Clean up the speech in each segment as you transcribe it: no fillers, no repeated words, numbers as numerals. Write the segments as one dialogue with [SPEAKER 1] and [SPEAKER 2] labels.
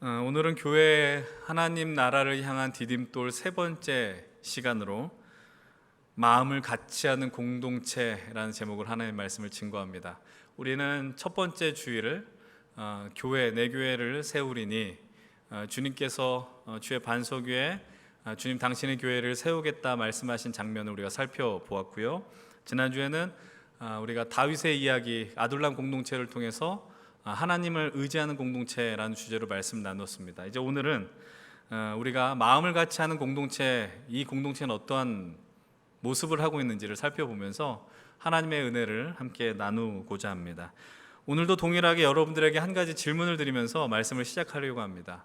[SPEAKER 1] 오늘은 교회 하나님 나라를 향한 디딤돌 세 번째 시간으로 마음을 같이 하는 공동체라는 제목을 하나님 말씀을 증거합니다. 우리는 첫 번째 주일을 교회 내 교회를 세우리니 주님께서 주의 반석 위에 주님 당신의 교회를 세우겠다 말씀하신 장면을 우리가 살펴보았고요. 지난주에는 우리가 다윗의 이야기 아둘람 공동체를 통해서 하나님을 의지하는 공동체라는 주제로 말씀 나눴습니다. 이제 오늘은 우리가 마음을 같이 하는 공동체, 이 공동체는 어떠한 모습을 하고 있는지를 살펴보면서 하나님의 은혜를 함께 나누고자 합니다. 오늘도 동일하게 여러분들에게 한 가지 질문을 드리면서 말씀을 시작하려고 합니다.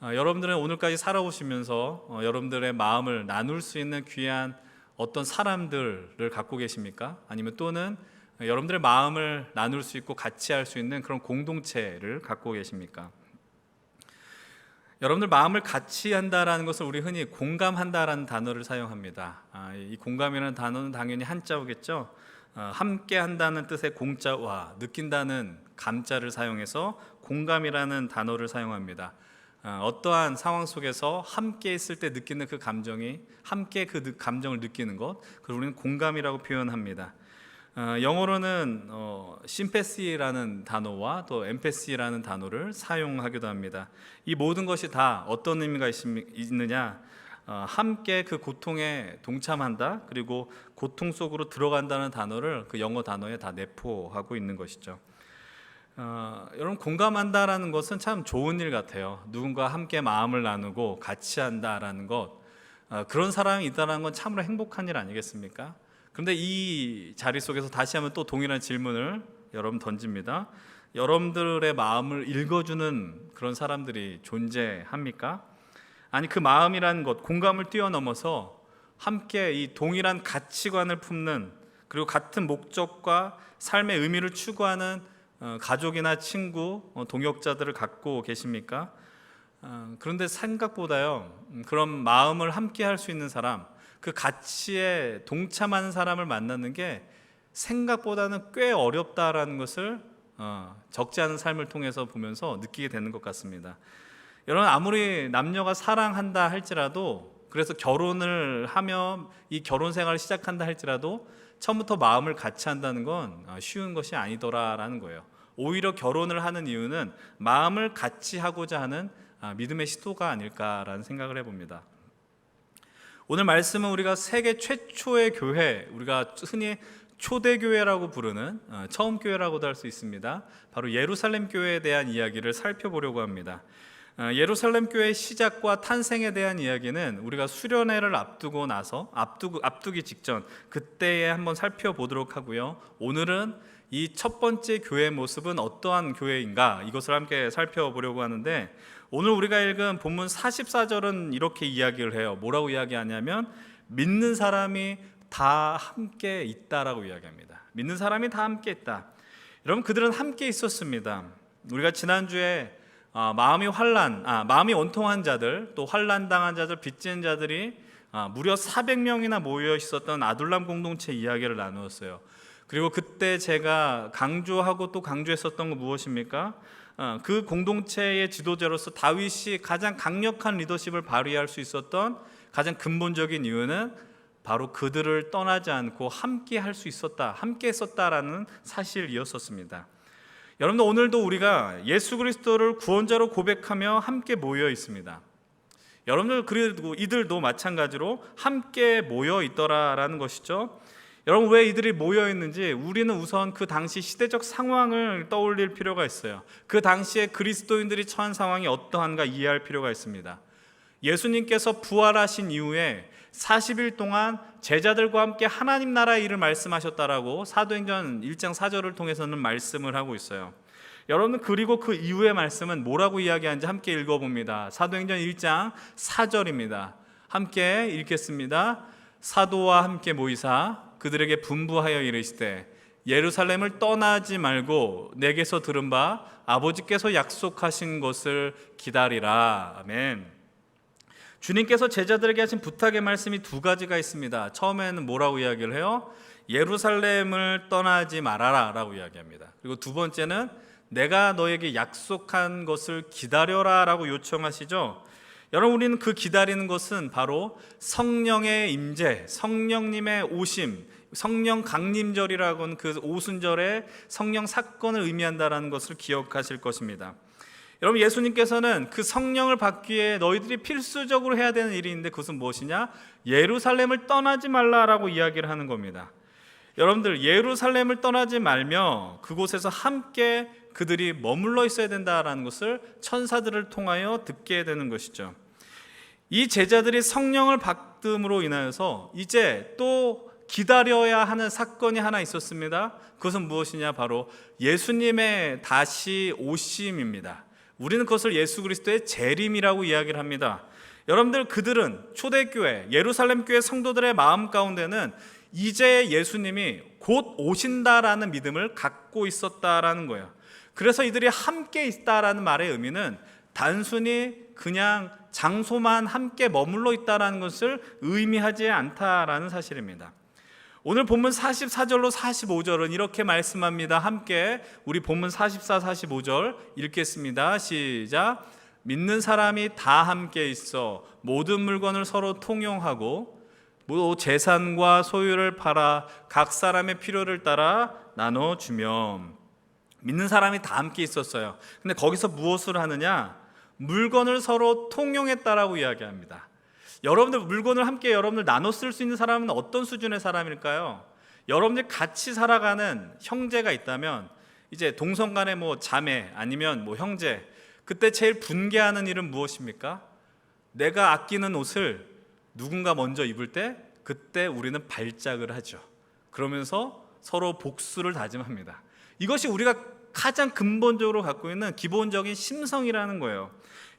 [SPEAKER 1] 여러분들은 오늘까지 살아오시면서 여러분들의 마음을 나눌 수 있는 귀한 어떤 사람들을 갖고 계십니까? 아니면 또는 여러분들의 마음을 나눌 수 있고 같이 할 수 있는 그런 공동체를 갖고 계십니까? 여러분들 마음을 같이 한다라는 것을 우리 흔히 공감한다라는 단어를 사용합니다. 이 공감이라는 단어는 당연히 한자어겠죠. 함께 한다는 뜻의 공자와 느낀다는 감자를 사용해서 공감이라는 단어를 사용합니다. 어떠한 상황 속에서 함께 있을 때 느끼는 그 감정이 함께 그 감정을 느끼는 것, 그걸 우리는 공감이라고 표현합니다. 영어로는 심패시라는 단어와 또 엠패시라는 단어를 사용하기도 합니다. 이 모든 것이 다 어떤 의미가 있느냐, 함께 그 고통에 동참한다, 그리고 고통 속으로 들어간다는 단어를 그 영어 단어에 다 내포하고 있는 것이죠. 여러분, 공감한다라는 것은 참 좋은 일 같아요. 누군가 함께 마음을 나누고 같이 한다라는 것, 그런 사람이 있다는 건 참으로 행복한 일 아니겠습니까? 그런데 이 자리 속에서 다시 한번 또 동일한 질문을 여러분 던집니다. 여러분들의 마음을 읽어주는 그런 사람들이 존재합니까? 아니, 그 마음이라는 것, 공감을 뛰어넘어서 함께 이 동일한 가치관을 품는, 그리고 같은 목적과 삶의 의미를 추구하는 가족이나 친구, 동역자들을 갖고 계십니까? 그런데 생각보다요, 그런 마음을 함께 할 수 있는 사람, 그 가치에 동참하는 사람을 만나는 게 생각보다는 꽤 어렵다라는 것을 적지 않은 삶을 통해서 보면서 느끼게 되는 것 같습니다. 여러분, 아무리 남녀가 사랑한다 할지라도, 그래서 결혼을 하며 이 결혼 생활을 시작한다 할지라도 처음부터 마음을 같이 한다는 건 쉬운 것이 아니더라라는 거예요. 오히려 결혼을 하는 이유는 마음을 같이 하고자 하는 믿음의 시도가 아닐까라는 생각을 해봅니다. 오늘 말씀은 우리가 세계 최초의 교회, 우리가 흔히 초대교회라고 부르는 처음 교회라고도 할 수 있습니다. 바로 예루살렘 교회에 대한 이야기를 살펴보려고 합니다. 예루살렘 교회의 시작과 탄생에 대한 이야기는 우리가 수련회를 앞두고 나서 앞두기 직전 그때에 한번 살펴보도록 하고요. 오늘은 이 첫 번째 교회의 모습은 어떠한 교회인가, 이것을 함께 살펴보려고 하는데, 오늘 우리가 읽은 본문 44절은 이렇게 이야기를 해요. 뭐라고 이야기하냐면 믿는 사람이 다 함께 있다라고 이야기합니다. 믿는 사람이 다 함께 있다. 여러분, 그들은 함께 있었습니다. 우리가 지난주에 마음이 원통한 자들, 또 환난당한 자들, 빚진 자들이 무려 400명이나 모여 있었던 아둘람 공동체 이야기를 나누었어요. 그리고 그때 제가 강조하고 또 강조했었던 건 무엇입니까? 그 공동체의 지도자로서 다윗이 가장 강력한 리더십을 발휘할 수 있었던 가장 근본적인 이유는 바로 그들을 떠나지 않고 함께 할 수 있었다, 함께 했었다라는 사실이었었습니다. 여러분들, 오늘도 우리가 예수 그리스도를 구원자로 고백하며 함께 모여 있습니다. 여러분들, 그리고 이들도 마찬가지로 함께 모여 있더라라는 것이죠. 여러분, 왜 이들이 모여 있는지 우리는 우선 그 당시 시대적 상황을 떠올릴 필요가 있어요. 그 당시에 그리스도인들이 처한 상황이 어떠한가 이해할 필요가 있습니다. 예수님께서 부활하신 이후에 40일 동안 제자들과 함께 하나님 나라의 일을 말씀하셨다라고 사도행전 1장 4절을 통해서는 말씀을 하고 있어요. 여러분, 그리고 그 이후의 말씀은 뭐라고 이야기하는지 함께 읽어봅니다. 사도행전 1장 4절입니다. 함께 읽겠습니다. 사도와 함께 모이사 그들에게 분부하여 이르시되 예루살렘을 떠나지 말고 내게서 들은 바 아버지께서 약속하신 것을 기다리라. 아멘. 주님께서 제자들에게 하신 부탁의 말씀이 두 가지가 있습니다. 처음에는 뭐라고 이야기를 해요? 예루살렘을 떠나지 말아라 라고 이야기합니다. 그리고 두 번째는 내가 너에게 약속한 것을 기다려라 라고 요청하시죠. 여러분, 우리는 그 기다리는 것은 바로 성령의 임재, 성령님의 오심, 성령 강림절이라고 하는 그 오순절의 성령 사건을 의미한다는 것을 기억하실 것입니다. 여러분, 예수님께서는 그 성령을 받기 위해 너희들이 필수적으로 해야 되는 일이 있는데 그것은 무엇이냐? 예루살렘을 떠나지 말라라고 이야기를 하는 겁니다. 여러분들, 예루살렘을 떠나지 말며 그곳에서 함께 그들이 머물러 있어야 된다라는 것을 천사들을 통하여 듣게 되는 것이죠. 이 제자들이 성령을 받음으로 인하여서 이제 또 기다려야 하는 사건이 하나 있었습니다. 그것은 무엇이냐? 바로 예수님의 다시 오심입니다. 우리는 그것을 예수 그리스도의 재림이라고 이야기를 합니다. 여러분들, 그들은 초대교회, 예루살렘 교회 성도들의 마음 가운데는 이제 예수님이 곧 오신다라는 믿음을 갖고 있었다라는 거예요. 그래서 이들이 함께 있다라는 말의 의미는 단순히 그냥 장소만 함께 머물러 있다라는 것을 의미하지 않다라는 사실입니다. 오늘 본문 44절로 45절은 이렇게 말씀합니다. 함께 우리 본문 44, 45절 읽겠습니다. 시작. 믿는 사람이 다 함께 있어 모든 물건을 서로 통용하고 재산과 소유를 팔아 각 사람의 필요를 따라 나눠주며. 믿는 사람이 다 함께 있었어요. 근데 거기서 무엇을 하느냐? 물건을 서로 통용했다라고 이야기합니다. 여러분들, 물건을 함께 여러분들 나눠 쓸 수 있는 사람은 어떤 수준의 사람일까요? 여러분들 같이 살아가는 형제가 있다면, 이제 동성 간의 자매 아니면 형제, 그때 제일 분개하는 일은 무엇입니까? 내가 아끼는 옷을 누군가 먼저 입을 때 그때 우리는 발작을 하죠. 그러면서 서로 복수를 다짐합니다. 이것이 우리가 가장 근본적으로 갖고 있는 기본적인 심성이라는 거예요.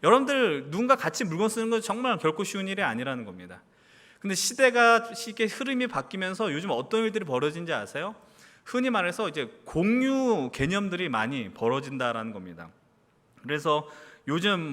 [SPEAKER 1] 여러분들, 누군가 같이 물건 쓰는 건 정말 결코 쉬운 일이 아니라는 겁니다. 근데 시대가 쉽게 흐름이 바뀌면서 요즘 어떤 일들이 벌어진지 아세요? 흔히 말해서 이제 공유 개념들이 많이 벌어진다라는 겁니다. 그래서 요즘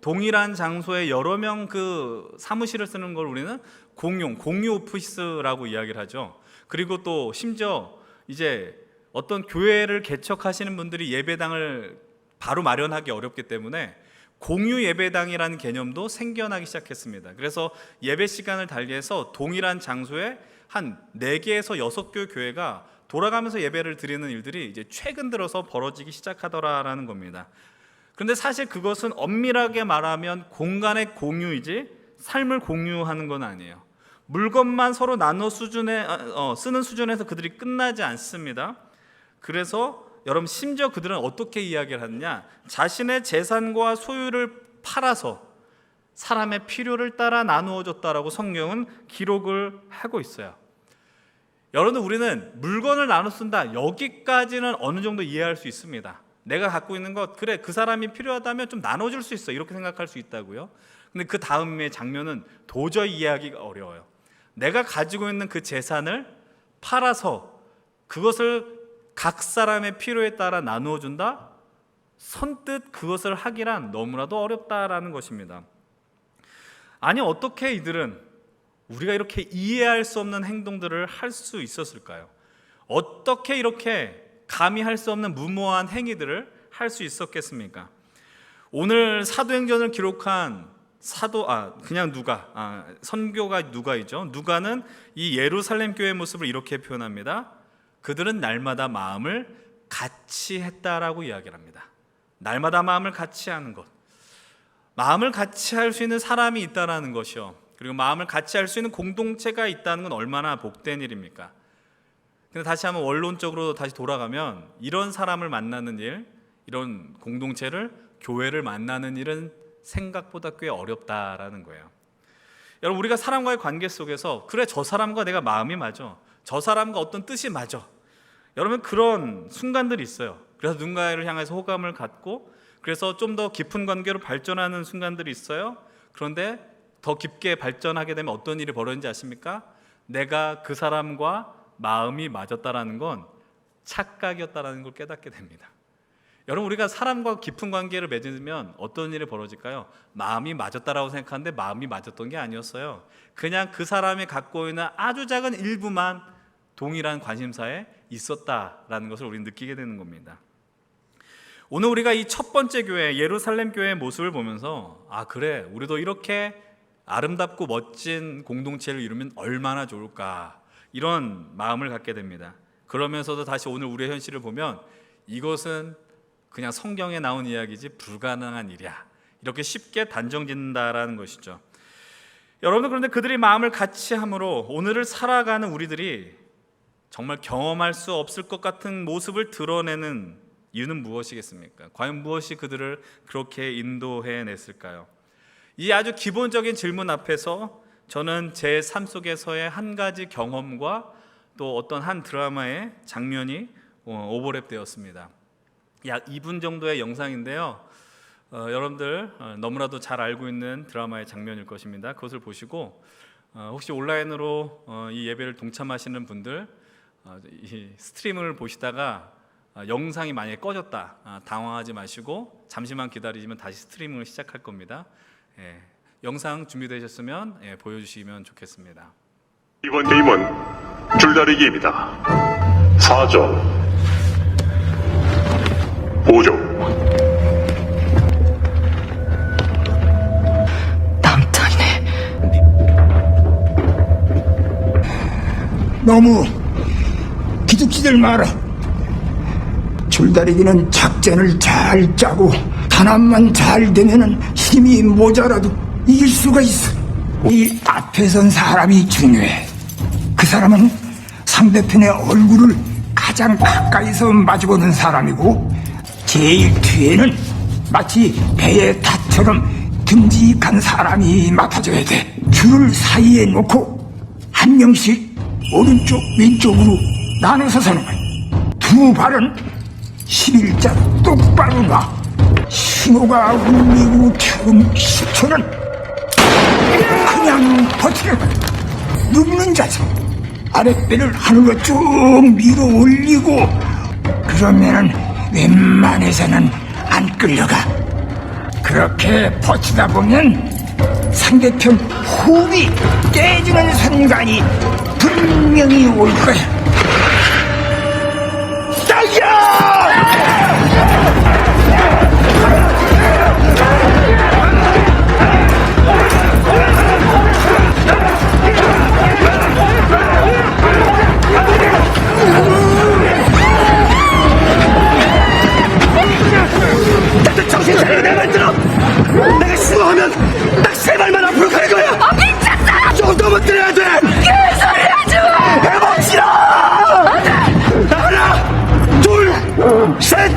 [SPEAKER 1] 동일한 장소에 여러 명 그 사무실을 쓰는 걸 우리는 공유 오피스라고 이야기를 하죠. 그리고 또 심지어 이제 어떤 교회를 개척하시는 분들이 예배당을 바로 마련하기 어렵기 때문에 공유 예배당이라는 개념도 생겨나기 시작했습니다. 그래서 예배 시간을 달리해서 동일한 장소에 한 4개에서 6개 교회가 돌아가면서 예배를 드리는 일들이 이제 최근 들어서 벌어지기 시작하더라라는 겁니다. 그런데 사실 그것은 엄밀하게 말하면 공간의 공유이지 삶을 공유하는 건 아니에요. 물건만 서로 나눠 쓰는 수준에서 그들이 끝나지 않습니다. 그래서 여러분, 심지어 그들은 어떻게 이야기를 하느냐? 자신의 재산과 소유를 팔아서 사람의 필요를 따라 나누어 줬다라고 성경은 기록을 하고 있어요. 여러분, 우리는 물건을 나눠 쓴다, 여기까지는 어느 정도 이해할 수 있습니다. 내가 갖고 있는 것, 그래, 그 사람이 필요하다면 좀 나눠줄 수 있어, 이렇게 생각할 수 있다고요. 근데 그 다음의 장면은 도저히 이해하기가 어려워요. 내가 가지고 있는 그 재산을 팔아서 그것을 각 사람의 필요에 따라 나누어 준다? 선뜻 그것을 하기란 너무나도 어렵다라는 것입니다. 아니, 어떻게 이들은 우리가 이렇게 이해할 수 없는 행동들을 할 수 있었을까요? 어떻게 이렇게 감히 할 수 없는 무모한 행위들을 할 수 있었겠습니까? 오늘 사도행전을 기록한 선교가 누가이죠. 누가는 이 예루살렘 교회의 모습을 이렇게 표현합니다. 그들은 날마다 마음을 같이 했다라고 이야기를 합니다. 날마다 마음을 같이 하는 것, 마음을 같이 할 수 있는 사람이 있다는 것이요, 그리고 마음을 같이 할 수 있는 공동체가 있다는 건 얼마나 복된 일입니까? 근데 다시 한번 원론적으로 다시 돌아가면 이런 사람을 만나는 일, 이런 공동체를, 교회를 만나는 일은 생각보다 꽤 어렵다라는 거예요. 여러분, 우리가 사람과의 관계 속에서 그래, 저 사람과 내가 마음이 맞아, 저 사람과 어떤 뜻이 맞아, 여러분, 그런 순간들이 있어요. 그래서 누군가를 향해서 호감을 갖고 그래서 좀 더 깊은 관계로 발전하는 순간들이 있어요. 그런데 더 깊게 발전하게 되면 어떤 일이 벌어지는지 아십니까? 내가 그 사람과 마음이 맞았다라는 건 착각이었다라는 걸 깨닫게 됩니다. 여러분, 우리가 사람과 깊은 관계를 맺으면 어떤 일이 벌어질까요? 마음이 맞았다라고 생각하는데 마음이 맞았던 게 아니었어요. 그냥 그 사람이 갖고 있는 아주 작은 일부만 동일한 관심사에 있었다라는 것을 우리는 느끼게 되는 겁니다. 오늘 우리가 이 첫 번째 교회 예루살렘 교회의 모습을 보면서 아 그래 우리도 이렇게 아름답고 멋진 공동체를 이루면 얼마나 좋을까 이런 마음을 갖게 됩니다. 그러면서도 다시 오늘 우리의 현실을 보면 이것은 그냥 성경에 나온 이야기지 불가능한 일이야 이렇게 쉽게 단정짓는다라는 것이죠. 여러분 그런데 그들이 마음을 같이 함으로 오늘을 살아가는 우리들이 정말 경험할 수 없을 것 같은 모습을 드러내는 이유는 무엇이겠습니까? 과연 무엇이 그들을 그렇게 인도해냈을까요? 이 아주 기본적인 질문 앞에서 저는 제 삶 속에서의 한 가지 경험과 또 어떤 한 드라마의 장면이 오버랩 되었습니다. 약 2분 정도의 영상인데요. 여러분들 너무나도 잘 알고 있는 드라마의 장면일 것입니다. 그것을 보시고 혹시 온라인으로 이 예배를 동참하시는 분들 이 스트리밍을 보시다가 영상이 만약에 꺼졌다 당황하지 마시고 잠시만 기다리시면 다시 스트리밍을 시작할 겁니다. 영상 준비되셨으면 보여주시면 좋겠습니다.
[SPEAKER 2] 이번 게임은 줄다리기입니다. 4조 5조
[SPEAKER 3] 남편네
[SPEAKER 4] 너무 기죽지들 마라. 줄다리기는 작전을 잘 짜고 단합만 잘 되면은 힘이 모자라도 이길 수가 있어. 이 앞에 선 사람이 중요해. 그 사람은 상대편의 얼굴을 가장 가까이서 마주보는 사람이고 제일 뒤에는 마치 배의 탑처럼 듬직한 사람이 맡아줘야 돼. 줄을 사이에 놓고 한 명씩 오른쪽 왼쪽으로 나눠서 서는 거야. 두 발은 11자 똑바로 놔. 신호가 울리고 처음 10초는 그냥 버티는 거야. 눕는 자세. 아랫배를 하늘로 쭉 밀어 올리고 그러면은 웬만해서는 안 끌려가. 그렇게 버티다 보면 상대편 호흡이 깨지는 순간이 분명히 올 거야.
[SPEAKER 5] 나도 정신 차리게 내 말 들어. 내가 신호하면 딱 세 발만 앞으로 가는 거야.
[SPEAKER 3] 미쳤어!
[SPEAKER 5] 정도면 들어야 돼.
[SPEAKER 3] 그 소리 하지 마!
[SPEAKER 5] 해봅시다. 하나 둘 셋.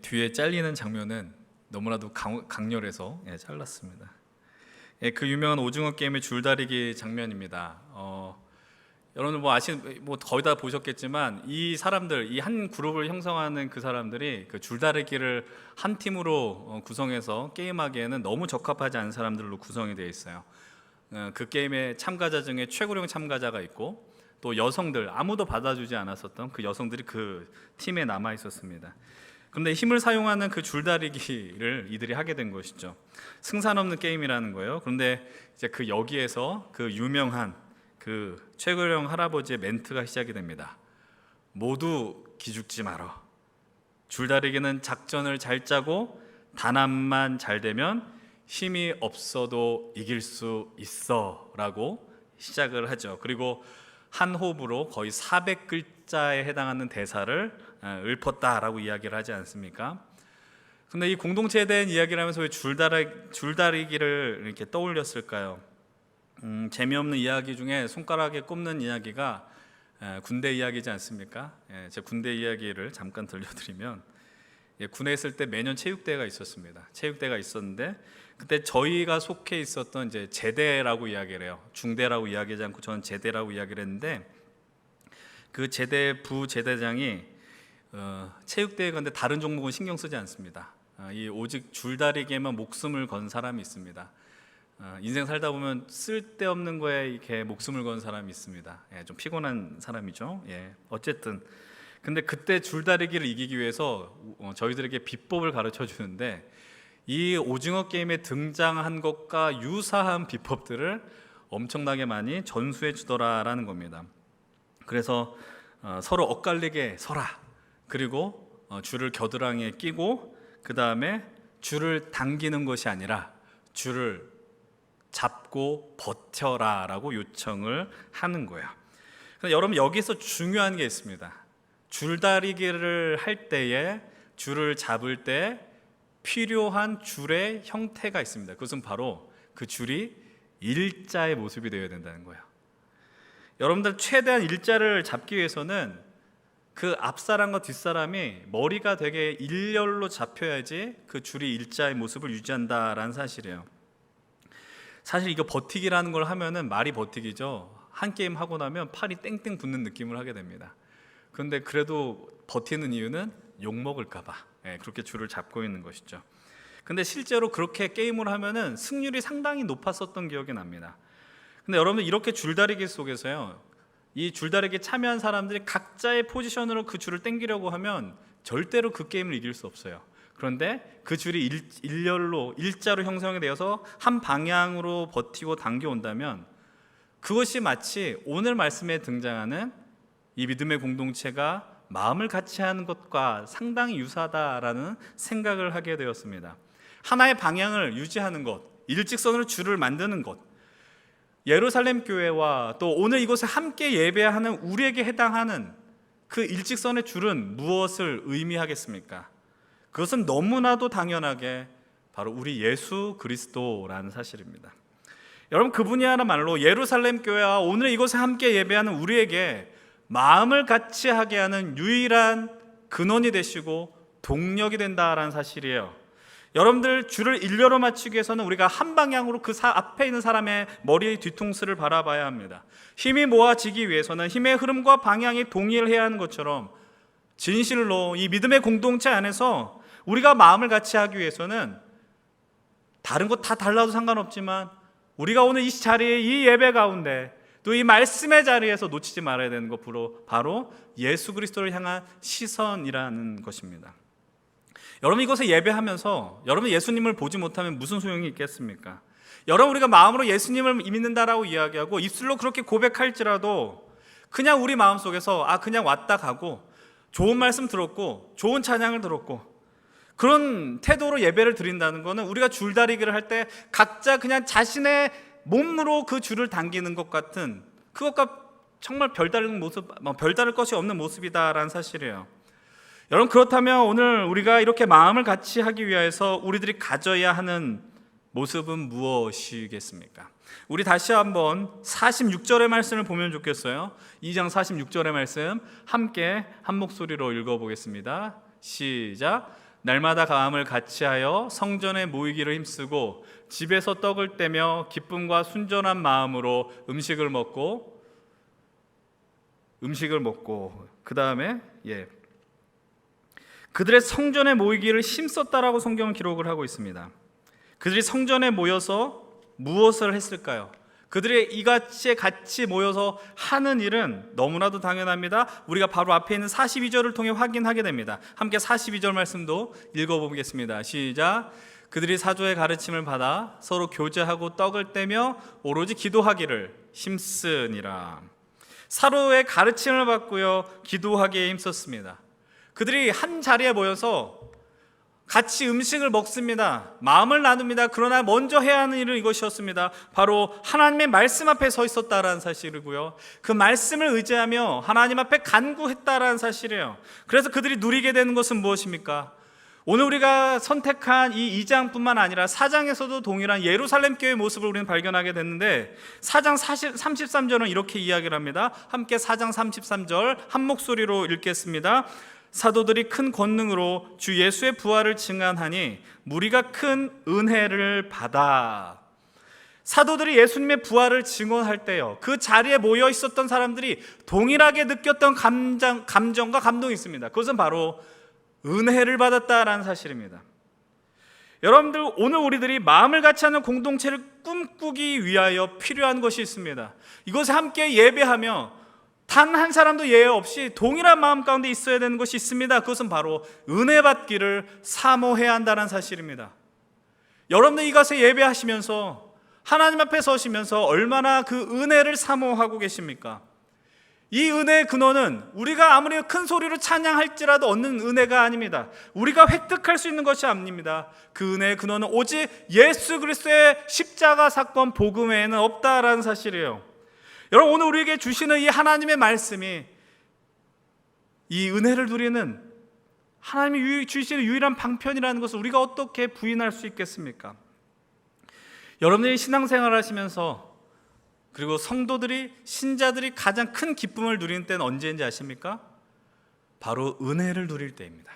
[SPEAKER 1] 뒤에 잘리는 장면은 너무나도 강렬해서 잘랐습니다. 그 유명한 오징어 게임의 줄다리기 장면입니다. 여러분 거의 다 보셨겠지만 이 사람들, 이 한 그룹을 형성하는 그 사람들이 그 줄다리기를 한 팀으로 구성해서 게임하기에는 너무 적합하지 않은 사람들로 구성이 되어 있어요. 그 게임의 참가자 중에 최고령 참가자가 있고 또 여성들, 아무도 받아주지 않았었던 그 여성들이 그 팀에 남아 있었습니다. 그런데 힘을 사용하는 그 줄다리기를 이들이 하게 된 것이죠. 승산 없는 게임이라는 거예요. 그런데 이제 그 여기에서 그 유명한 그 최고령 할아버지의 멘트가 시작이 됩니다. 모두 기죽지 마라. 줄다리기는 작전을 잘 짜고 단합만 잘 되면 힘이 없어도 이길 수 있어 라고 시작을 하죠. 그리고 한 호흡으로 거의 400글자에 해당하는 대사를 읊었다라고 이야기를 하지 않습니까? 근데 이 공동체에 대한 이야기를 하면서 왜 줄다리기를 이렇게 떠올렸을까요? 재미없는 이야기 중에 손가락에 꼽는 이야기가 군대 이야기지 않습니까? 제 군대 이야기를 잠깐 들려드리면 군에 있을 때 매년 체육대회가 있었습니다. 체육대회가 있었는데 그때 저희가 속해 있었던 이제 제대라고 이야기를 해요. 중대라고 이야기하지 않고 저는 제대라고 이야기를 했는데 그 제대 부제대장이 체육대회 근데 다른 종목은 신경 쓰지 않습니다. 이 오직 줄다리기에만 목숨을 건 사람이 있습니다. 인생 살다 보면 쓸데없는 거에 이렇게 목숨을 건 사람이 있습니다. 좀 피곤한 사람이죠. 어쨌든 근데 그때 줄다리기를 이기기 위해서 저희들에게 비법을 가르쳐 주는데, 이 오징어 게임에 등장한 것과 유사한 비법들을 엄청나게 많이 전수해 주더라라는 겁니다. 그래서 서로 엇갈리게 서라, 그리고 줄을 겨드랑이에 끼고, 그 다음에 줄을 당기는 것이 아니라 줄을 잡고 버텨라라고 요청을 하는 거예요. 여러분, 여기서 중요한 게 있습니다. 줄다리기를 할 때에, 줄을 잡을 때 필요한 줄의 형태가 있습니다. 그것은 바로 그 줄이 일자의 모습이 되어야 된다는 거예요. 여러분들, 최대한 일자를 잡기 위해서는 그 앞사람과 뒷사람이 머리가 되게 일렬로 잡혀야지 그 줄이 일자의 모습을 유지한다라는 사실이에요. 사실 이거 버티기라는 걸 하면은 말이 버티기죠. 한 게임 하고 나면 팔이 땡땡 붙는 느낌을 하게 됩니다. 그런데 그래도 버티는 이유는 욕먹을까 봐 그렇게 줄을 잡고 있는 것이죠. 근데 실제로 그렇게 게임을 하면은 승률이 상당히 높았었던 기억이 납니다. 근데 여러분들, 이렇게 줄다리기 속에서요, 이 줄다리기에 참여한 사람들이 각자의 포지션으로 그 줄을 당기려고 하면 절대로 그 게임을 이길 수 없어요. 그런데 그 줄이 일렬로, 일자로 형성이 되어서 한 방향으로 버티고 당겨온다면, 그것이 마치 오늘 말씀에 등장하는 이 믿음의 공동체가 마음을 같이 하는 것과 상당히 유사하다라는 생각을 하게 되었습니다. 하나의 방향을 유지하는 것, 일직선으로 줄을 만드는 것, 예루살렘 교회와 또 오늘 이곳에 함께 예배하는 우리에게 해당하는 그 일직선의 줄은 무엇을 의미하겠습니까? 그것은 너무나도 당연하게 바로 우리 예수 그리스도라는 사실입니다. 여러분, 그분이야말로 예루살렘 교회와 오늘 이곳에 함께 예배하는 우리에게 마음을 같이 하게 하는 유일한 근원이 되시고 동력이 된다라는 사실이에요. 여러분들, 줄을 일렬로 맞추기 위해서는 우리가 한 방향으로 그 앞에 있는 사람의 머리의 뒤통수를 바라봐야 합니다. 힘이 모아지기 위해서는 힘의 흐름과 방향이 동일해야 하는 것처럼, 진실로 이 믿음의 공동체 안에서 우리가 마음을 같이 하기 위해서는 다른 것 다 달라도 상관없지만, 우리가 오늘 이 자리에, 이 예배 가운데, 또 이 말씀의 자리에서 놓치지 말아야 되는 것, 바로 예수 그리스도를 향한 시선이라는 것입니다. 여러분, 이곳에 예배하면서 여러분 예수님을 보지 못하면 무슨 소용이 있겠습니까? 여러분, 우리가 마음으로 예수님을 믿는다라고 이야기하고 입술로 그렇게 고백할지라도 그냥 우리 마음속에서 그냥 왔다 가고 좋은 말씀 들었고 좋은 찬양을 들었고 그런 태도로 예배를 드린다는 것은 우리가 줄다리기를 할 때 각자 그냥 자신의 몸으로 그 줄을 당기는 것 같은, 그것과 정말 별다를 것이 없는 모습이다라는 사실이에요. 여러분, 그렇다면 오늘 우리가 이렇게 마음을 같이 하기 위해서 우리들이 가져야 하는 모습은 무엇이겠습니까? 우리 다시 한번 46절의 말씀을 보면 좋겠어요. 2장 46절의 말씀 함께 한 목소리로 읽어보겠습니다. 시작. 날마다 마음을 같이하여 성전에 모이기를 힘쓰고 집에서 떡을 떼며 기쁨과 순전한 마음으로 음식을 먹고 그 다음에 그들의 성전에 모이기를 힘썼다라고 성경은 기록을 하고 있습니다. 그들이 성전에 모여서 무엇을 했을까요? 그들이 이같이 같이 모여서 하는 일은 너무나도 당연합니다. 우리가 바로 앞에 있는 42절을 통해 확인하게 됩니다. 함께 42절 말씀도 읽어보겠습니다. 시작. 그들이 사도의 가르침을 받아 서로 교제하고 떡을 떼며 오로지 기도하기를 힘쓰니라. 사도의 가르침을 받고요, 기도하기에 힘썼습니다. 그들이 한 자리에 모여서 같이 음식을 먹습니다. 마음을 나눕니다. 그러나 먼저 해야 하는 일은 이것이었습니다. 바로 하나님의 말씀 앞에 서 있었다라는 사실이고요, 그 말씀을 의지하며 하나님 앞에 간구했다라는 사실이에요. 그래서 그들이 누리게 되는 것은 무엇입니까? 오늘 우리가 선택한 이 2장뿐만 아니라 4장에서도 동일한 예루살렘 교회의 모습을 우리는 발견하게 됐는데, 4장 33절은 이렇게 이야기를 합니다. 함께 4장 33절 한 목소리로 읽겠습니다. 사도들이 큰 권능으로 주 예수의 부활을 증언하니 무리가 큰 은혜를 받아. 사도들이 예수님의 부활을 증언할 때요, 그 자리에 모여 있었던 사람들이 동일하게 느꼈던 감정과 감동이 있습니다. 그것은 바로 은혜를 받았다라는 사실입니다. 여러분들, 오늘 우리들이 마음을 같이 하는 공동체를 꿈꾸기 위하여 필요한 것이 있습니다. 이곳에 함께 예배하며 단 한 사람도 예외 없이 동일한 마음 가운데 있어야 되는 것이 있습니다. 그것은 바로 은혜 받기를 사모해야 한다는 사실입니다. 여러분들 이곳에 예배하시면서 하나님 앞에 서시면서 얼마나 그 은혜를 사모하고 계십니까? 이 은혜의 근원은 우리가 아무리 큰 소리로 찬양할지라도 얻는 은혜가 아닙니다. 우리가 획득할 수 있는 것이 아닙니다. 그 은혜의 근원은 오직 예수 그리스도의 십자가 사건 복음 외에는 없다라는 사실이에요. 여러분, 오늘 우리에게 주시는 이 하나님의 말씀이 이 은혜를 누리는 하나님이 주시는 유일한 방편이라는 것을 우리가 어떻게 부인할 수 있겠습니까? 여러분들이 신앙생활을 하시면서, 그리고 성도들이, 신자들이 가장 큰 기쁨을 누리는 때는 언제인지 아십니까? 바로 은혜를 누릴 때입니다.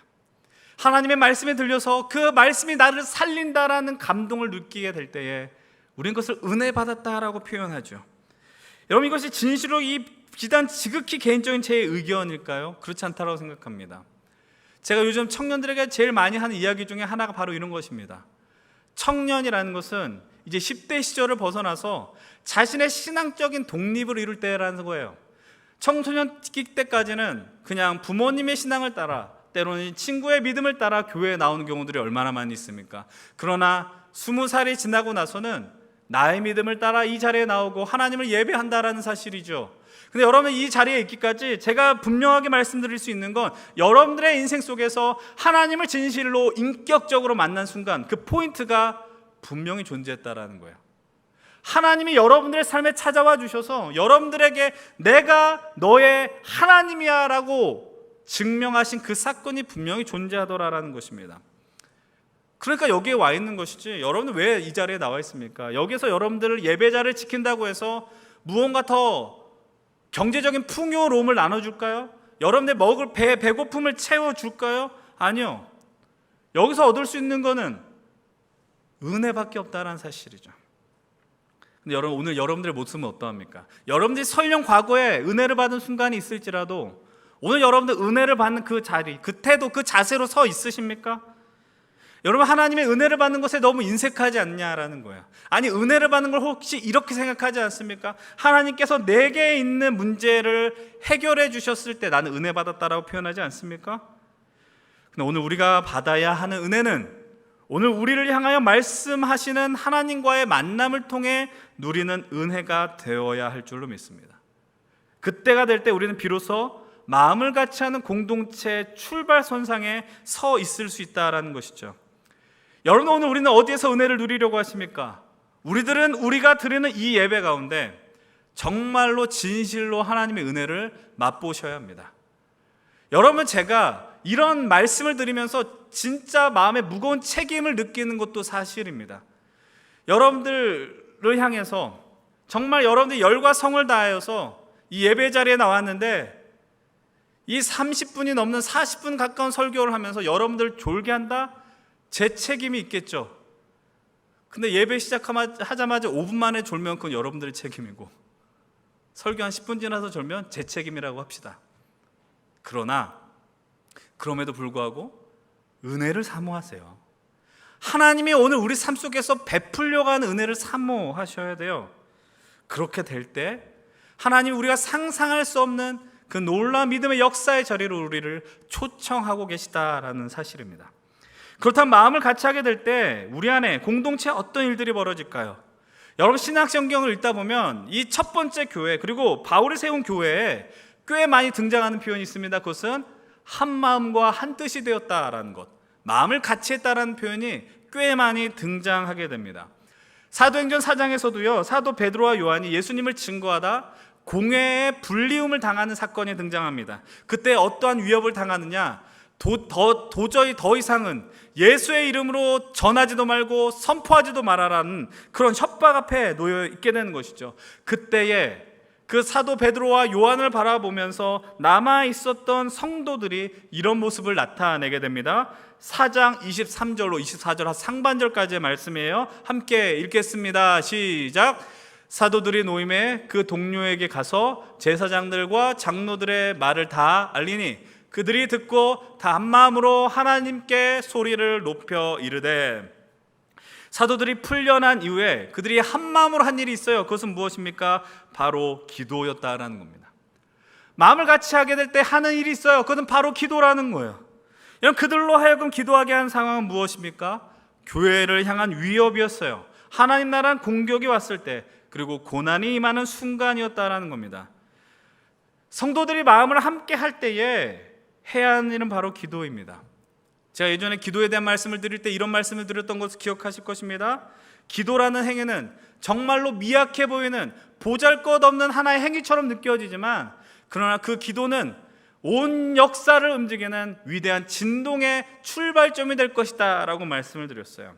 [SPEAKER 1] 하나님의 말씀에 들려서 그 말씀이 나를 살린다라는 감동을 느끼게 될 때에 우리는 그것을 은혜 받았다라고 표현하죠. 여러분, 이것이 진실로 이 비단 지극히 개인적인 제 의견일까요? 그렇지 않다고 생각합니다. 제가 요즘 청년들에게 제일 많이 하는 이야기 중에 하나가 바로 이런 것입니다. 청년이라는 것은 이제 10대 시절을 벗어나서 자신의 신앙적인 독립을 이룰 때라는 거예요. 청소년기 때까지는 그냥 부모님의 신앙을 따라, 때로는 친구의 믿음을 따라 교회에 나오는 경우들이 얼마나 많이 있습니까? 그러나 20살이 지나고 나서는 나의 믿음을 따라 이 자리에 나오고 하나님을 예배한다라는 사실이죠. 근데 여러분, 이 자리에 있기까지 제가 분명하게 말씀드릴 수 있는 건, 여러분들의 인생 속에서 하나님을 진실로 인격적으로 만난 순간 그 포인트가 분명히 존재했다라는 거예요. 하나님이 여러분들의 삶에 찾아와 주셔서 여러분들에게 내가 너의 하나님이야 라고 증명하신 그 사건이 분명히 존재하더라라는 것입니다. 그러니까 여기에 와 있는 것이지, 여러분은 왜 이 자리에 나와 있습니까? 여기서 여러분들을 예배자를 지킨다고 해서 무언가 더 경제적인 풍요로움을 나눠줄까요? 여러분들 먹을 배고픔을 채워줄까요? 아니요. 여기서 얻을 수 있는 거는 은혜밖에 없다는 사실이죠. 근데 여러분, 오늘 여러분들의 모습은 어떠합니까? 여러분들이 설령 과거에 은혜를 받은 순간이 있을지라도 오늘 여러분들 은혜를 받는 그 자리, 그 태도, 그 자세로 서 있으십니까? 여러분, 하나님의 은혜를 받는 것에 너무 인색하지 않냐라는 거예요. 아니, 은혜를 받는 걸 혹시 이렇게 생각하지 않습니까? 하나님께서 내게 있는 문제를 해결해 주셨을 때 나는 은혜 받았다라고 표현하지 않습니까? 근데 오늘 우리가 받아야 하는 은혜는 오늘 우리를 향하여 말씀하시는 하나님과의 만남을 통해 누리는 은혜가 되어야 할 줄로 믿습니다. 그때가 될 때 우리는 비로소 마음을 같이 하는 공동체 출발선상에 서 있을 수 있다는 것이죠. 여러분, 오늘 우리는 어디에서 은혜를 누리려고 하십니까? 우리들은 우리가 드리는 이 예배 가운데 정말로 진실로 하나님의 은혜를 맛보셔야 합니다. 여러분, 제가 이런 말씀을 드리면서 진짜 마음에 무거운 책임을 느끼는 것도 사실입니다. 여러분들을 향해서 정말 여러분들이 열과 성을 다하여서 이 예배 자리에 나왔는데 이 30분이 넘는 40분 가까운 설교를 하면서 여러분들 졸게 한다? 제 책임이 있겠죠. 근데 예배 시작하자마자 5분 만에 졸면 그건 여러분들의 책임이고, 설교 한 10분 지나서 졸면 제 책임이라고 합시다. 그러나 그럼에도 불구하고 은혜를 사모하세요. 하나님이 오늘 우리 삶 속에서 베풀려고 하는 은혜를 사모하셔야 돼요. 그렇게 될 때 하나님, 우리가 상상할 수 없는 그 놀라운 믿음의 역사의 자리로 우리를 초청하고 계시다라는 사실입니다. 그렇다면 마음을 같이 하게 될 때 우리 안에 공동체에 어떤 일들이 벌어질까요? 여러분, 신약성경을 읽다 보면 이 첫 번째 교회, 그리고 바울이 세운 교회에 꽤 많이 등장하는 표현이 있습니다. 그것은 한 마음과 한 뜻이 되었다라는 것, 마음을 같이 했다라는 표현이 꽤 많이 등장하게 됩니다. 사도행전 4장에서도요, 사도 베드로와 요한이 예수님을 증거하다 공회의 불리움을 당하는 사건이 등장합니다. 그때 어떠한 위협을 당하느냐, 도저히 더 이상은 예수의 이름으로 전하지도 말고 선포하지도 말아라는 그런 협박 앞에 놓여 있게 되는 것이죠. 그때에 그 사도 베드로와 요한을 바라보면서 남아 있었던 성도들이 이런 모습을 나타내게 됩니다. 4장 23절로 24절 상반절까지의 말씀이에요. 함께 읽겠습니다. 시작. 사도들이 노임에 그 동료에게 가서 제사장들과 장로들의 말을 다 알리니 그들이 듣고 다 한마음으로 하나님께 소리를 높여 이르되. 사도들이 풀려난 이후에 그들이 한 마음으로 한 일이 있어요. 그것은 무엇입니까? 바로 기도였다라는 겁니다. 마음을 같이 하게 될 때 하는 일이 있어요. 그것은 바로 기도라는 거예요. 여러분, 그들로 하여금 기도하게 한 상황은 무엇입니까? 교회를 향한 위협이었어요. 하나님 나라는 공격이 왔을 때, 그리고 고난이 임하는 순간이었다라는 겁니다. 성도들이 마음을 함께 할 때에 해야 하는 일은 바로 기도입니다. 제가 예전에 기도에 대한 말씀을 드릴 때 이런 말씀을 드렸던 것을 기억하실 것입니다. 기도라는 행위는 정말로 미약해 보이는 보잘것없는 하나의 행위처럼 느껴지지만, 그러나 그 기도는 온 역사를 움직이는 위대한 진동의 출발점이 될 것이다 라고 말씀을 드렸어요.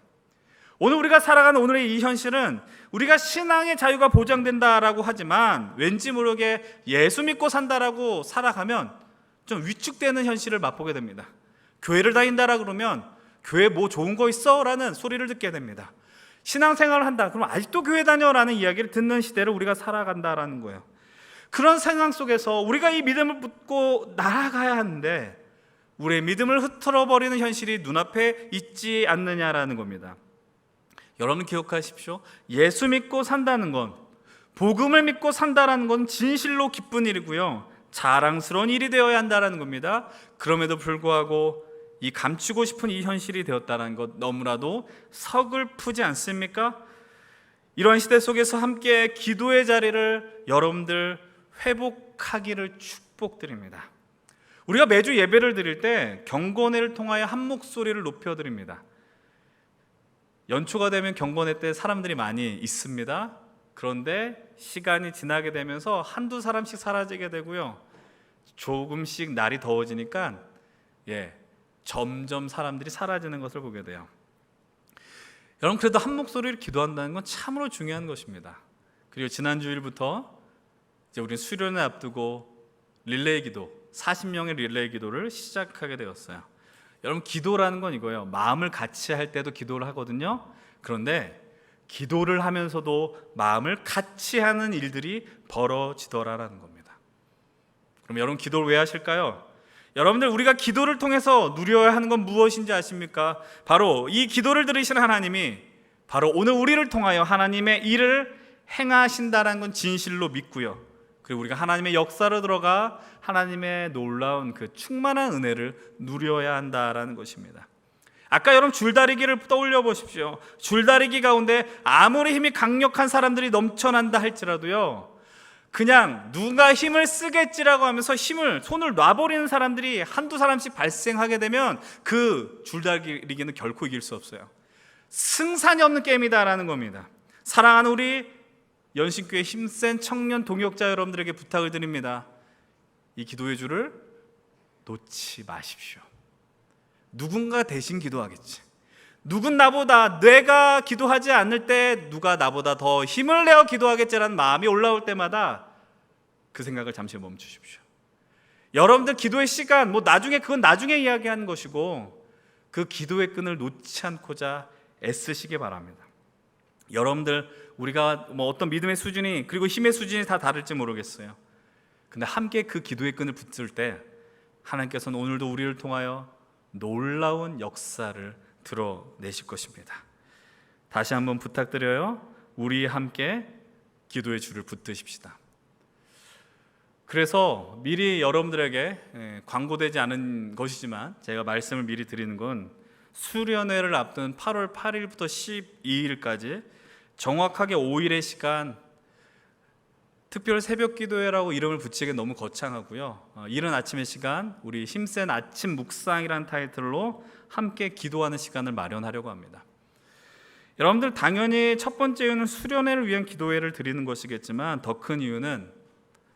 [SPEAKER 1] 오늘 우리가 살아가는 오늘의 이 현실은 우리가 신앙의 자유가 보장된다라고 하지만 왠지 모르게 예수 믿고 산다라고 살아가면 좀 위축되는 현실을 맛보게 됩니다. 교회를 다닌다라 그러면 교회 뭐 좋은 거 있어? 라는 소리를 듣게 됩니다. 신앙생활을 한다 그러면 아직도 교회 다녀라는 이야기를 듣는 시대를 우리가 살아간다라는 거예요. 그런 상황 속에서 우리가 이 믿음을 붙고 나아가야 하는데 우리의 믿음을 흐트러버리는 현실이 눈앞에 있지 않느냐라는 겁니다. 여러분 기억하십시오. 예수 믿고 산다는 건, 복음을 믿고 산다라는 건 진실로 기쁜 일이고요, 자랑스러운 일이 되어야 한다라는 겁니다. 그럼에도 불구하고 이 감추고 싶은 이 현실이 되었다는 것 너무나도 서글프지 않습니까? 이러한 시대 속에서 함께 기도의 자리를 여러분들 회복하기를 축복드립니다. 우리가 매주 예배를 드릴 때 경건회를 통하여 한 목소리를 높여드립니다. 연초가 되면 경건회 때 사람들이 많이 있습니다. 그런데 시간이 지나게 되면서 한두 사람씩 사라지게 되고요, 조금씩 날이 더워지니까 점점 사람들이 사라지는 것을 보게 돼요. 여러분, 그래도 한 목소리를 기도한다는 건 참으로 중요한 것입니다. 그리고 지난 주일부터 이제 우리는 수련을 앞두고 릴레이 기도, 40명의 릴레이 기도를 시작하게 되었어요. 여러분, 기도라는 건 이거예요. 마음을 같이 할 때도 기도를 하거든요. 그런데 기도를 하면서도 마음을 같이 하는 일들이 벌어지더라라는 겁니다. 그럼 여러분, 기도를 왜 하실까요? 여러분들, 우리가 기도를 통해서 누려야 하는 건 무엇인지 아십니까? 바로 이 기도를 들으시는 하나님이 바로 오늘 우리를 통하여 하나님의 일을 행하신다는 건 진실로 믿고요, 그리고 우리가 하나님의 역사로 들어가 하나님의 놀라운 그 충만한 은혜를 누려야 한다라는 것입니다. 아까 여러분 줄다리기를 떠올려 보십시오. 줄다리기 가운데 아무리 힘이 강력한 사람들이 넘쳐난다 할지라도요, 그냥 누가 힘을 쓰겠지라고 하면서 손을 놔버리는 사람들이 한두 사람씩 발생하게 되면 그 줄다리기는 결코 이길 수 없어요. 승산이 없는 게임이다라는 겁니다. 사랑하는 우리 연신교회 힘센 청년 동역자 여러분들에게 부탁을 드립니다. 이 기도의 줄을 놓지 마십시오. 누군가 대신 기도하겠지. 누군 나보다, 내가 기도하지 않을 때 누가 나보다 더 힘을 내어 기도하겠지라는 마음이 올라올 때마다 그 생각을 잠시 멈추십시오. 여러분들 기도의 시간, 그건 나중에 이야기하는 것이고, 그 기도의 끈을 놓지 않고자 애쓰시기 바랍니다. 여러분들, 우리가 어떤 믿음의 수준이, 그리고 힘의 수준이 다 다를지 모르겠어요. 근데 함께 그 기도의 끈을 붙을 때 하나님께서는 오늘도 우리를 통하여 놀라운 역사를 드러내실 것입니다. 다시 한번 부탁드려요. 우리 함께 기도의 줄을 붙드십시다. 그래서 미리 여러분들에게 광고되지 않은 것이지만 제가 말씀을 미리 드리는 건, 수련회를 앞둔 8월 8일부터 12일까지 정확하게 5일의 시간, 특별 새벽 기도회라고 이름을 붙이기 너무 거창하고요, 이른 아침의 시간, 우리 힘센 아침 묵상이라는 타이틀로 함께 기도하는 시간을 마련하려고 합니다. 여러분들, 당연히 첫 번째 이유는 수련회를 위한 기도회를 드리는 것이겠지만 더 큰 이유는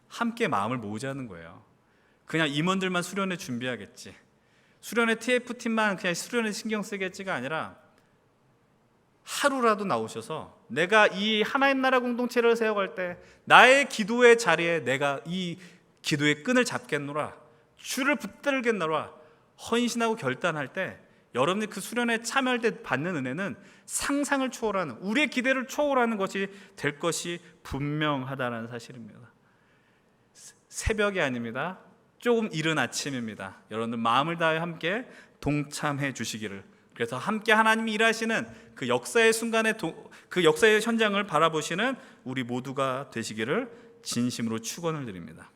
[SPEAKER 1] 함께 마음을 모으자는 거예요. 그냥 임원들만 수련회 준비하겠지, 수련회 TF팀만 그냥 수련회 신경 쓰겠지가 아니라 하루라도 나오셔서 내가 이 하나님 나라 공동체를 세워갈 때 나의 기도의 자리에 내가 이 기도의 끈을 잡겠노라, 줄을 붙들겠노라 헌신하고 결단할 때, 여러분이 그 수련회에 참여할 때 받는 은혜는 상상을 초월하는, 우리의 기대를 초월하는 것이 될 것이 분명하다는 사실입니다. 새벽이 아닙니다. 조금 이른 아침입니다. 여러분들 마음을 다해 함께 동참해 주시기를 그래서 함께 하나님이 일하시는 그 역사의 순간에 그 역사의 현장을 바라보시는 우리 모두가 되시기를 진심으로 축원을 드립니다.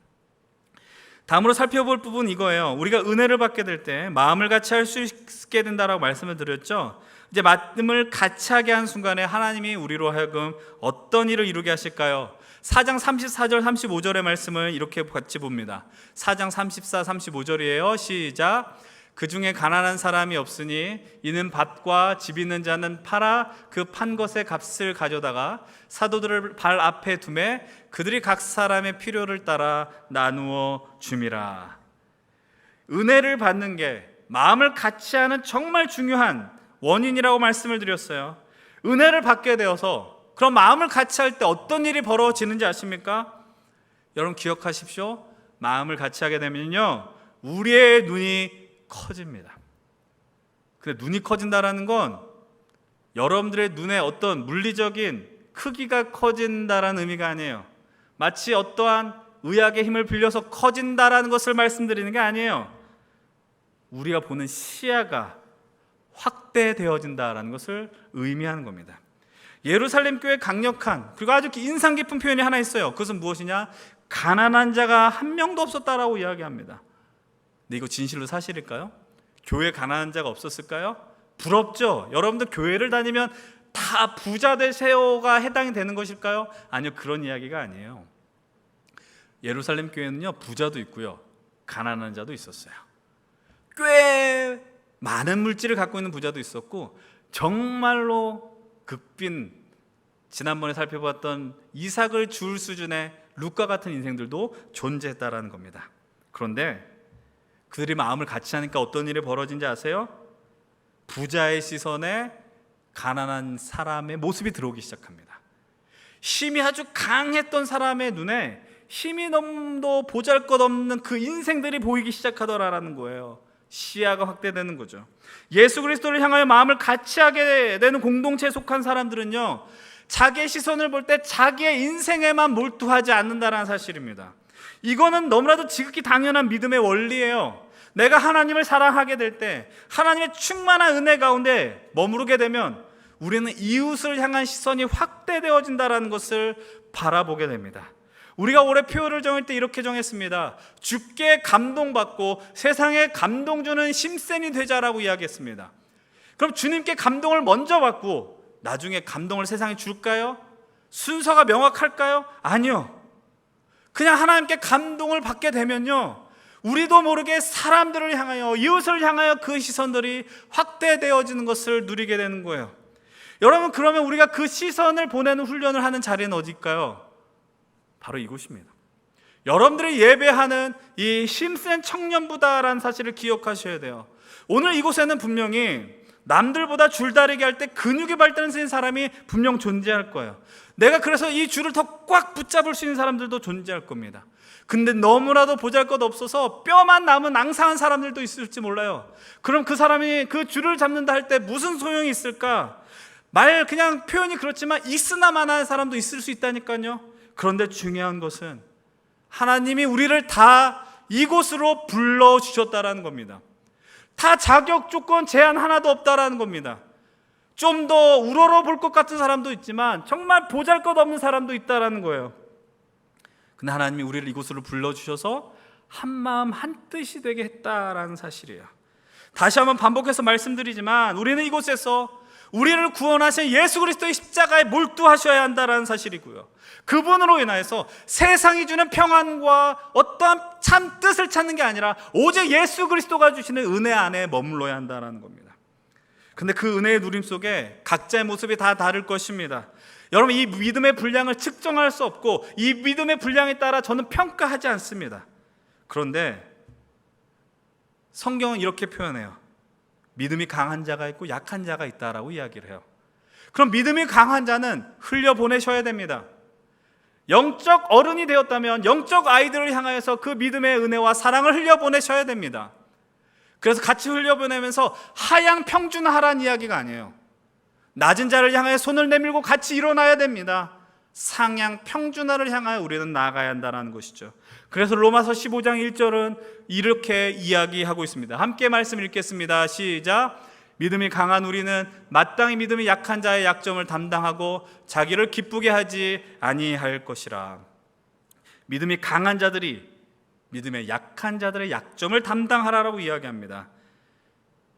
[SPEAKER 1] 다음으로 살펴볼 부분 이거예요. 우리가 은혜를 받게 될 때 마음을 같이 할 수 있게 된다라고 말씀을 드렸죠. 이제 마음을 같이 하게 한 순간에 하나님이 우리로 하여금 어떤 일을 이루게 하실까요? 4장 34절 35절의 말씀을 이렇게 같이 봅니다. 4장 34, 35절이에요. 시작. 그 중에 가난한 사람이 없으니 이는 밭과 집 있는 자는 팔아 그 판 것의 값을 가져다가 사도들을 발 앞에 두매 그들이 각 사람의 필요를 따라 나누어 줌이라. 은혜를 받는 게 마음을 같이 하는 정말 중요한 원인이라고 말씀을 드렸어요. 은혜를 받게 되어서 그럼 마음을 같이 할 때 어떤 일이 벌어지는지 아십니까? 여러분 기억하십시오. 마음을 같이 하게 되면요, 우리의 눈이 커집니다. 근데 눈이 커진다라는 건 여러분들의 눈에 어떤 물리적인 크기가 커진다라는 의미가 아니에요. 마치 어떠한 의학의 힘을 빌려서 커진다라는 것을 말씀드리는 게 아니에요. 우리가 보는 시야가 확대되어진다라는 것을 의미하는 겁니다. 예루살렘 교회 강력한 그리고 아주 인상 깊은 표현이 하나 있어요. 그것은 무엇이냐? 가난한 자가 한 명도 없었다라고 이야기합니다. 근데 이거 진실로 사실일까요? 교회에 가난한 자가 없었을까요? 부럽죠? 여러분들 교회를 다니면 다 부자 되세요가 해당이 되는 것일까요? 아니요, 그런 이야기가 아니에요. 예루살렘 교회는요, 부자도 있고요, 가난한 자도 있었어요. 꽤 많은 물질을 갖고 있는 부자도 있었고, 정말로 극빈, 지난번에 살펴봤던 이삭을 줄 수준의 룻과 같은 인생들도 존재했다라는 겁니다. 그런데 그들이 마음을 같이 하니까 어떤 일이 벌어진지 아세요? 부자의 시선에 가난한 사람의 모습이 들어오기 시작합니다. 힘이 아주 강했던 사람의 눈에 힘이 너무도 보잘것없는 그 인생들이 보이기 시작하더라라는 거예요. 시야가 확대되는 거죠. 예수 그리스도를 향하여 마음을 같이 하게 되는 공동체에 속한 사람들은요, 자기의 시선을 볼 때 자기의 인생에만 몰두하지 않는다는 사실입니다. 이거는 너무나도 지극히 당연한 믿음의 원리예요. 내가 하나님을 사랑하게 될 때, 하나님의 충만한 은혜 가운데 머무르게 되면 우리는 이웃을 향한 시선이 확대되어진다는 것을 바라보게 됩니다. 우리가 올해 표를 정할 때 이렇게 정했습니다. 주께 감동받고 세상에 감동 주는 심센이 되자라고 이야기했습니다. 그럼 주님께 감동을 먼저 받고 나중에 감동을 세상에 줄까요? 순서가 명확할까요? 아니요. 그냥 하나님께 감동을 받게 되면요, 우리도 모르게 사람들을 향하여, 이웃을 향하여 그 시선들이 확대되어지는 것을 누리게 되는 거예요. 여러분, 그러면 우리가 그 시선을 보내는 훈련을 하는 자리는 어디일까요? 바로 이곳입니다. 여러분들이 예배하는 이 힘센 청년부다라는 사실을 기억하셔야 돼요. 오늘 이곳에는 분명히 남들보다 줄다리기 할 때 근육이 발달된 사람이 분명 존재할 거예요. 내가 그래서 이 줄을 더 꽉 붙잡을 수 있는 사람들도 존재할 겁니다. 근데 너무나도 보잘것없어서 뼈만 남은 앙상한 사람들도 있을지 몰라요. 그럼 그 사람이 그 줄을 잡는다 할 때 무슨 소용이 있을까? 그냥 표현이 그렇지만 있으나마나 사람도 있을 수 있다니까요. 그런데 중요한 것은 하나님이 우리를 다 이곳으로 불러주셨다라는 겁니다. 다 자격 조건 제한 하나도 없다라는 겁니다. 좀 더 우러러 볼 것 같은 사람도 있지만 정말 보잘것없는 사람도 있다라는 거예요. 근데 하나님이 우리를 이곳으로 불러주셔서 한 마음 한 뜻이 되게 했다라는 사실이에요. 다시 한번 반복해서 말씀드리지만 우리는 이곳에서 우리를 구원하신 예수 그리스도의 십자가에 몰두하셔야 한다는 사실이고요, 그분으로 인하여서 세상이 주는 평안과 어떠한 참 뜻을 찾는 게 아니라 오직 예수 그리스도가 주시는 은혜 안에 머물러야 한다는 겁니다. 근데 그 은혜의 누림 속에 각자의 모습이 다 다를 것입니다. 여러분, 이 믿음의 분량을 측정할 수 없고 이 믿음의 분량에 따라 저는 평가하지 않습니다. 그런데 성경은 이렇게 표현해요. 믿음이 강한 자가 있고 약한 자가 있다라고 이야기를 해요. 그럼 믿음이 강한 자는 흘려보내셔야 됩니다. 영적 어른이 되었다면 영적 아이들을 향하여서 그 믿음의 은혜와 사랑을 흘려보내셔야 됩니다. 그래서 같이 흘려보내면서 하향 평준화하라는 이야기가 아니에요. 낮은 자를 향하여 손을 내밀고 같이 일어나야 됩니다. 상향 평준화를 향하여 우리는 나아가야 한다는 것이죠. 그래서 로마서 15장 1절은 이렇게 이야기하고 있습니다. 함께 말씀 읽겠습니다. 시작. 믿음이 강한 우리는 마땅히 믿음이 약한 자의 약점을 담당하고 자기를 기쁘게 하지 아니할 것이라. 믿음이 강한 자들이 믿음의 약한 자들의 약점을 담당하라라고 이야기합니다.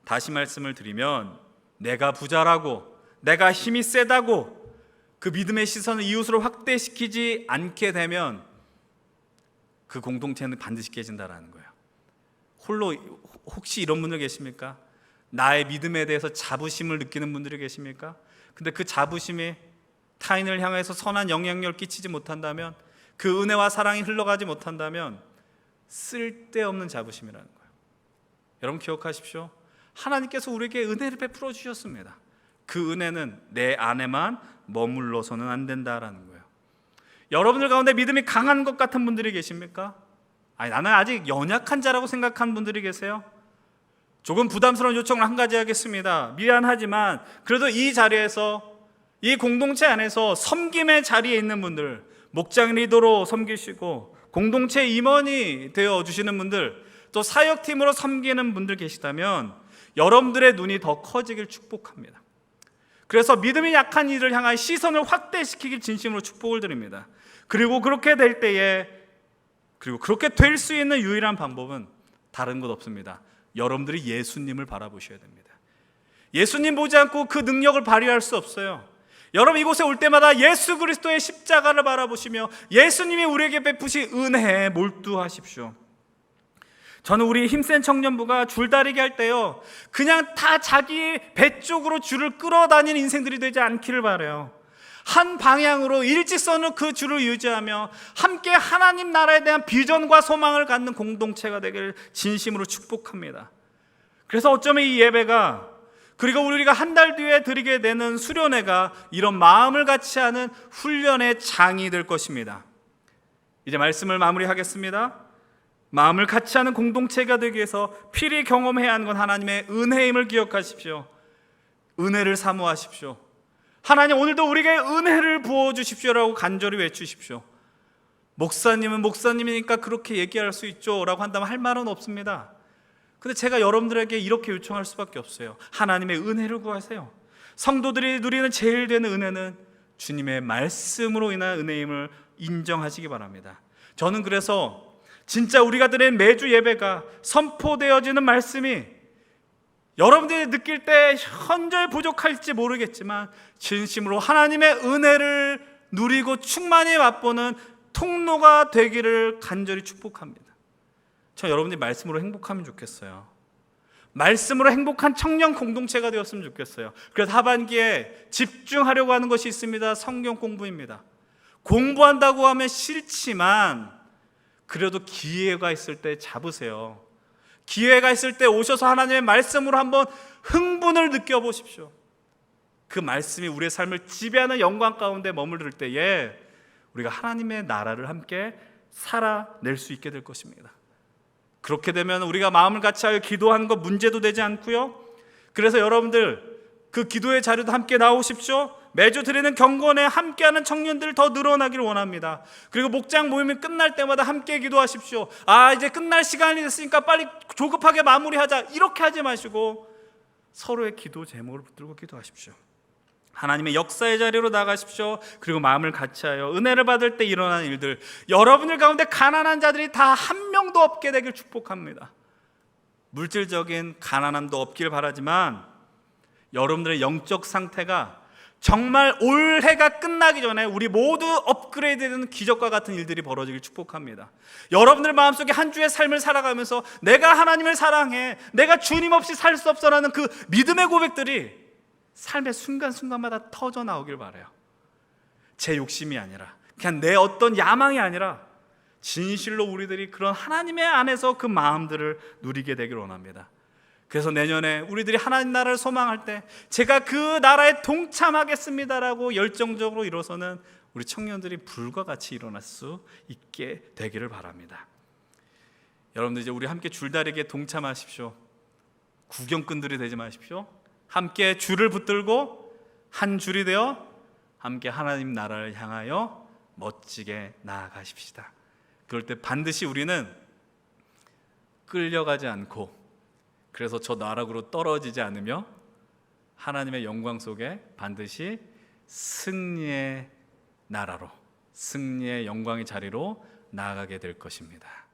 [SPEAKER 1] 다시 말씀을 드리면 내가 부자라고 내가 힘이 세다고 그 믿음의 시선을 이웃으로 확대시키지 않게 되면 그 공동체는 반드시 깨진다라는 거예요. 홀로 혹시 이런 분들 계십니까? 나의 믿음에 대해서 자부심을 느끼는 분들이 계십니까? 근데 그 자부심이 타인을 향해서 선한 영향력을 끼치지 못한다면, 그 은혜와 사랑이 흘러가지 못한다면 쓸데없는 자부심이라는 거예요. 여러분 기억하십시오. 하나님께서 우리에게 은혜를 베풀어 주셨습니다. 그 은혜는 내 안에만 머물러서는 안 된다라는 거예요. 여러분들 가운데 믿음이 강한 것 같은 분들이 계십니까? 아니, 나는 아직 연약한 자라고 생각하는 분들이 계세요? 조금 부담스러운 요청을 한 가지 하겠습니다. 미안하지만 그래도 이 자리에서, 이 공동체 안에서 섬김의 자리에 있는 분들, 목장 리더로 섬기시고 공동체 임원이 되어주시는 분들, 또 사역팀으로 섬기는 분들 계시다면 여러분들의 눈이 더 커지길 축복합니다. 그래서 믿음이 약한 이를 향한 시선을 확대시키길 진심으로 축복을 드립니다. 그리고 그렇게 될 때에, 그리고 그렇게 될 수 있는 유일한 방법은 다른 것 없습니다. 여러분들이 예수님을 바라보셔야 됩니다. 예수님 보지 않고 그 능력을 발휘할 수 없어요. 여러분 이곳에 올 때마다 예수 그리스도의 십자가를 바라보시며 예수님이 우리에게 베푸신 은혜에 몰두하십시오. 저는 우리 힘센 청년부가 줄다리기 할 때요, 그냥 다 자기 배 쪽으로 줄을 끌어다니는 인생들이 되지 않기를 바라요. 한 방향으로 일직선으로 그 줄을 유지하며 함께 하나님 나라에 대한 비전과 소망을 갖는 공동체가 되기를 진심으로 축복합니다. 그래서 어쩌면 이 예배가, 그리고 우리가 한 달 뒤에 드리게 되는 수련회가 이런 마음을 같이 하는 훈련의 장이 될 것입니다. 이제 말씀을 마무리하겠습니다. 마음을 같이 하는 공동체가 되기 위해서 필히 경험해야 하는 건 하나님의 은혜임을 기억하십시오. 은혜를 사모하십시오. 하나님, 오늘도 우리에게 은혜를 부어주십시오라고 간절히 외치십시오. 목사님은 목사님이니까 그렇게 얘기할 수 있죠 라고 한다면 할 말은 없습니다. 근데 제가 여러분들에게 이렇게 요청할 수밖에 없어요. 하나님의 은혜를 구하세요. 성도들이 누리는 제일 되는 은혜는 주님의 말씀으로 인한 은혜임을 인정하시기 바랍니다. 저는 그래서 진짜 우리가 드리는 매주 예배가 선포되어지는 말씀이 여러분들이 느낄 때 현저히 부족할지 모르겠지만 진심으로 하나님의 은혜를 누리고 충만히 맛보는 통로가 되기를 간절히 축복합니다. 저 여러분들이 말씀으로 행복하면 좋겠어요. 말씀으로 행복한 청년 공동체가 되었으면 좋겠어요. 그래서 하반기에 집중하려고 하는 것이 있습니다. 성경 공부입니다. 공부한다고 하면 싫지만 그래도 기회가 있을 때 잡으세요. 기회가 있을 때 오셔서 하나님의 말씀으로 한번 흥분을 느껴보십시오. 그 말씀이 우리의 삶을 지배하는 영광 가운데 머무를 때에 우리가 하나님의 나라를 함께 살아낼 수 있게 될 것입니다. 그렇게 되면 우리가 마음을 같이 하여 기도하는 것 문제도 되지 않고요. 그래서 여러분들 그 기도의 자리도 함께 나오십시오. 매주 드리는 경건에 함께하는 청년들 더 늘어나기를 원합니다. 그리고 목장 모임이 끝날 때마다 함께 기도하십시오. 이제 끝날 시간이 됐으니까 빨리 조급하게 마무리하자, 이렇게 하지 마시고 서로의 기도 제목을 붙들고 기도하십시오. 하나님의 역사의 자리로 나가십시오. 그리고 마음을 같이하여 은혜를 받을 때 일어나는 일들, 여러분들 가운데 가난한 자들이 다 한 명도 없게 되길 축복합니다. 물질적인 가난함도 없길 바라지만 여러분들의 영적 상태가 정말 올해가 끝나기 전에 우리 모두 업그레이드되는 기적과 같은 일들이 벌어지길 축복합니다. 여러분들 마음속에 한 주의 삶을 살아가면서 내가 하나님을 사랑해, 내가 주님 없이 살 수 없어라는 그 믿음의 고백들이 삶의 순간순간마다 터져 나오길 바라요. 제 욕심이 아니라, 그냥 내 어떤 야망이 아니라 진실로 우리들이 그런 하나님의 안에서 그 마음들을 누리게 되길 원합니다. 그래서 내년에 우리들이 하나님 나라를 소망할 때 제가 그 나라에 동참하겠습니다라고 열정적으로 일어서는 우리 청년들이 불과 같이 일어날 수 있게 되기를 바랍니다. 여러분들 이제 우리 함께 줄다리기에 동참하십시오. 구경꾼들이 되지 마십시오. 함께 줄을 붙들고 한 줄이 되어 함께 하나님 나라를 향하여 멋지게 나아가십시다. 그럴 때 반드시 우리는 끌려가지 않고, 그래서 저 나락으로 떨어지지 않으며 하나님의 영광 속에 반드시 승리의 나라로, 승리의 영광의 자리로 나아가게 될 것입니다.